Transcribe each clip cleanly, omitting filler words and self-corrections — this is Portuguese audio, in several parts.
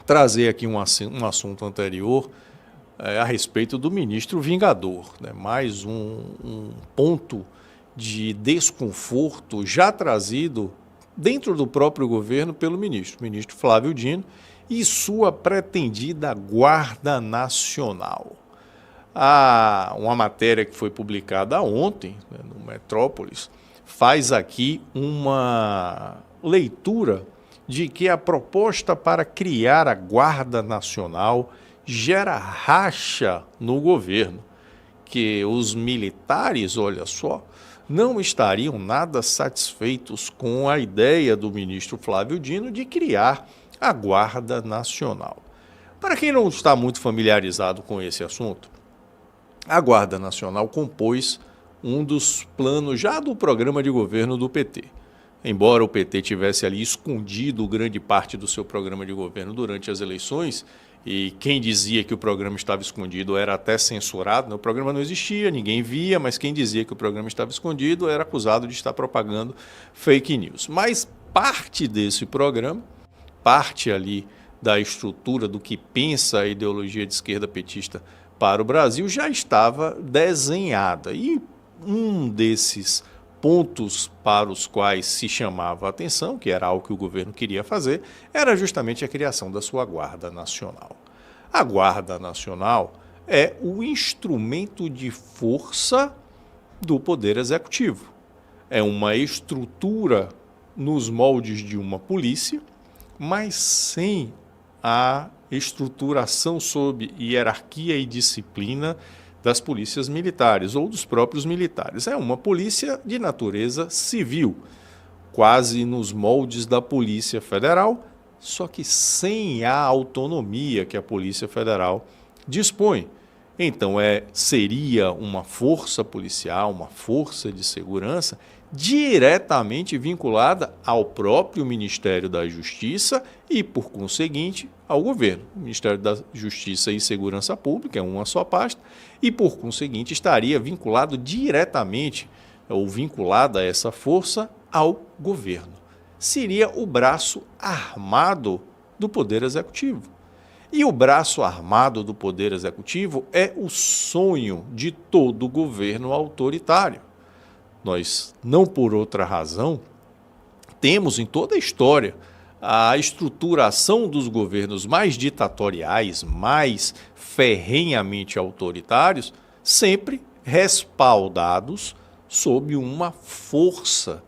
trazer aqui um assunto anterior a respeito do ministro Vingador, né? Mais um ponto de desconforto já trazido dentro do próprio governo pelo ministro Flávio Dino, e sua pretendida Guarda Nacional. Há uma matéria que foi publicada ontem, né, no Metrópolis, faz aqui uma leitura de que a proposta para criar a Guarda Nacional gera racha no governo, que os militares, olha só, não estariam nada satisfeitos com a ideia do ministro Flávio Dino de criar a Guarda Nacional. Para quem não está muito familiarizado com esse assunto, a Guarda Nacional compôs um dos planos já do programa de governo do PT. Embora o PT tivesse ali escondido grande parte do seu programa de governo durante as eleições, e quem dizia que o programa estava escondido era até censurado, né? O programa não existia, ninguém via, mas quem dizia que o programa estava escondido era acusado de estar propagando fake news. Mas parte desse programa, parte ali da estrutura do que pensa a ideologia de esquerda petista para o Brasil já estava desenhada. E um desses pontos para os quais se chamava a atenção, que era algo que o governo queria fazer, era justamente a criação da sua Guarda Nacional. A Guarda Nacional é o instrumento de força do Poder Executivo. É uma estrutura nos moldes de uma polícia, mas sem a estruturação sob hierarquia e disciplina das polícias militares ou dos próprios militares. É uma polícia de natureza civil, quase nos moldes da Polícia Federal, só que sem a autonomia que a Polícia Federal dispõe. Então, seria uma força policial, uma força de segurança diretamente vinculada ao próprio Ministério da Justiça e, por conseguinte, ao governo. O Ministério da Justiça e Segurança Pública é uma só pasta e, por conseguinte, estaria vinculado diretamente ou vinculada a essa força ao governo. Seria o braço armado do Poder Executivo. E o braço armado do Poder Executivo é o sonho de todo governo autoritário. Nós, não por outra razão, temos em toda a história a estruturação dos governos mais ditatoriais, mais ferrenhamente autoritários, sempre respaldados sob uma força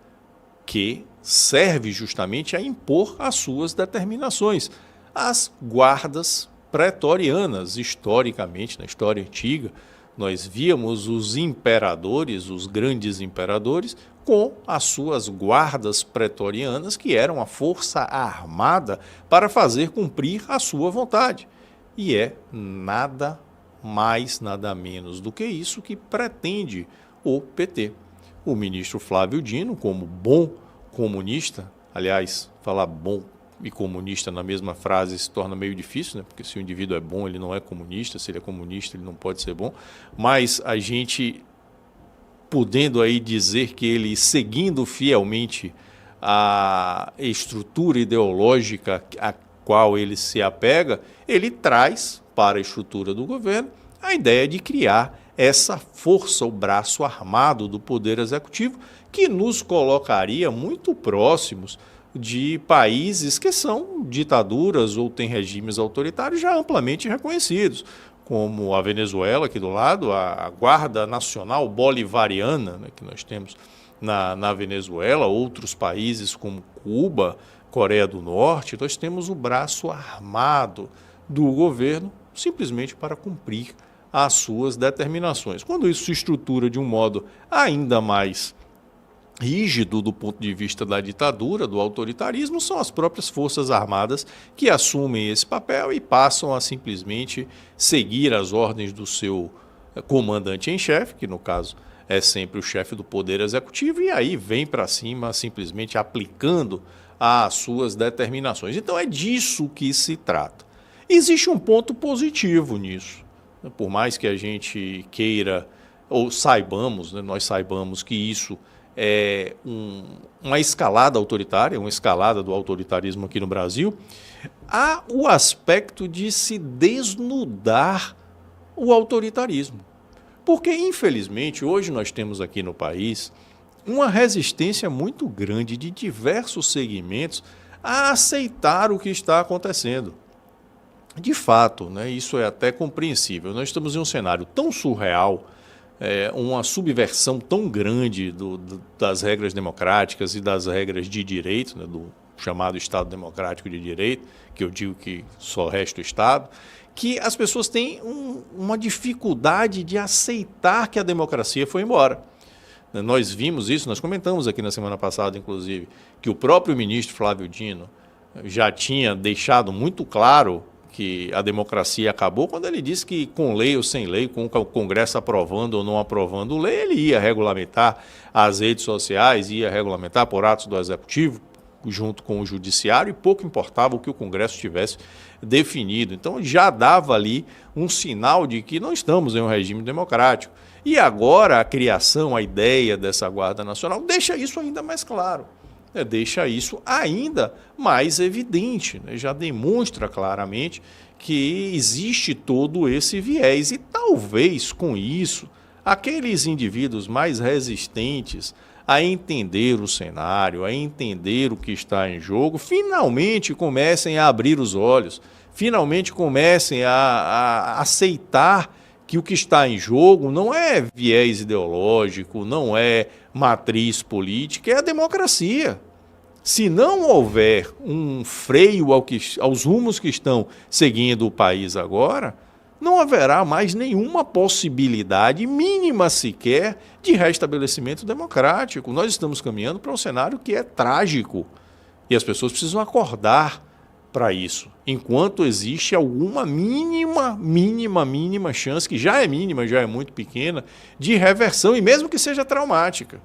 que serve justamente a impor as suas determinações. As guardas pretorianas, historicamente, na história antiga, nós víamos os imperadores, os grandes imperadores, com as suas guardas pretorianas, que eram a força armada para fazer cumprir a sua vontade. E é nada mais, nada menos do que isso que pretende o PT. O ministro Flávio Dino, como bom comunista, aliás, falar bom e comunista na mesma frase se torna meio difícil, né? Porque se o indivíduo é bom, ele não é comunista, se ele é comunista, ele não pode ser bom, mas a gente podendo aí dizer que ele, seguindo fielmente a estrutura ideológica a qual ele se apega, ele traz para a estrutura do governo a ideia de criar essa força, o braço armado do Poder Executivo, que nos colocaria muito próximos de países que são ditaduras ou têm regimes autoritários já amplamente reconhecidos, como a Venezuela, aqui do lado, a Guarda Nacional Bolivariana, né, que nós temos na Venezuela, outros países como Cuba, Coreia do Norte. Nós temos o braço armado do governo simplesmente para cumprir as suas determinações. Quando isso se estrutura de um modo ainda mais rígido do ponto de vista da ditadura, do autoritarismo, são as próprias Forças Armadas que assumem esse papel e passam a simplesmente seguir as ordens do seu comandante em chefe, que no caso é sempre o chefe do Poder Executivo, e aí vem para cima simplesmente aplicando as suas determinações. Então é disso que se trata. Existe um ponto positivo nisso, por mais que a gente queira ou saibamos, né, nós saibamos que isso uma escalada autoritária, uma escalada do autoritarismo aqui no Brasil, há o aspecto de se desnudar o autoritarismo. Porque, infelizmente, hoje nós temos aqui no país uma resistência muito grande de diversos segmentos a aceitar o que está acontecendo. De fato, né, isso é até compreensível. Nós estamos em um cenário tão surreal, uma subversão tão grande das regras democráticas e das regras de direito, né, do chamado Estado Democrático de Direito, que eu digo que só resta o Estado, que as pessoas têm uma dificuldade de aceitar que a democracia foi embora. Nós vimos isso, nós comentamos aqui na semana passada, inclusive, que o próprio ministro Flávio Dino já tinha deixado muito claro que a democracia acabou quando ele disse que, com lei ou sem lei, com o Congresso aprovando ou não aprovando lei, ele ia regulamentar as redes sociais, ia regulamentar por atos do Executivo, junto com o Judiciário, e pouco importava o que o Congresso tivesse definido. Então, já dava ali um sinal de que não estamos em um regime democrático. E agora a criação, a ideia dessa Guarda Nacional deixa isso ainda mais claro. Deixa isso ainda mais evidente, né? Já demonstra claramente que existe todo esse viés. E talvez com isso, aqueles indivíduos mais resistentes a entender o cenário, a entender o que está em jogo, finalmente comecem a abrir os olhos, finalmente comecem a aceitar que o que está em jogo não é viés ideológico, não é matriz política, é a democracia. Se não houver um freio aos rumos que estão seguindo o país agora, não haverá mais nenhuma possibilidade mínima sequer de restabelecimento democrático. Nós estamos caminhando para um cenário que é trágico e as pessoas precisam acordar para isso. Enquanto existe alguma mínima chance, que já é mínima, já é muito pequena, de reversão, e mesmo que seja traumática.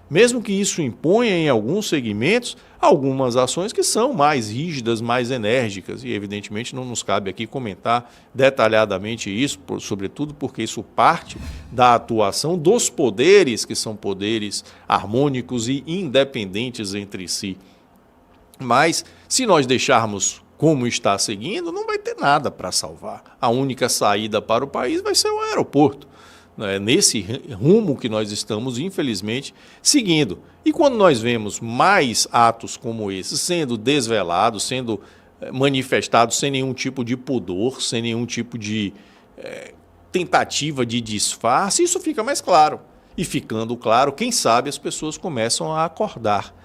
Mesmo que isso imponha em alguns segmentos algumas ações que são mais rígidas, mais enérgicas, e evidentemente não nos cabe aqui comentar detalhadamente isso, sobretudo porque isso parte da atuação dos poderes, que são poderes harmônicos e independentes entre si. Mas, se nós deixarmos como está seguindo, não vai ter nada para salvar. A única saída para o país vai ser o aeroporto. É nesse rumo que nós estamos, infelizmente, seguindo. E quando nós vemos mais atos como esse sendo desvelados, sendo manifestados sem nenhum tipo de pudor, sem nenhum tipo de tentativa de disfarce, isso fica mais claro. E ficando claro, quem sabe as pessoas começam a acordar.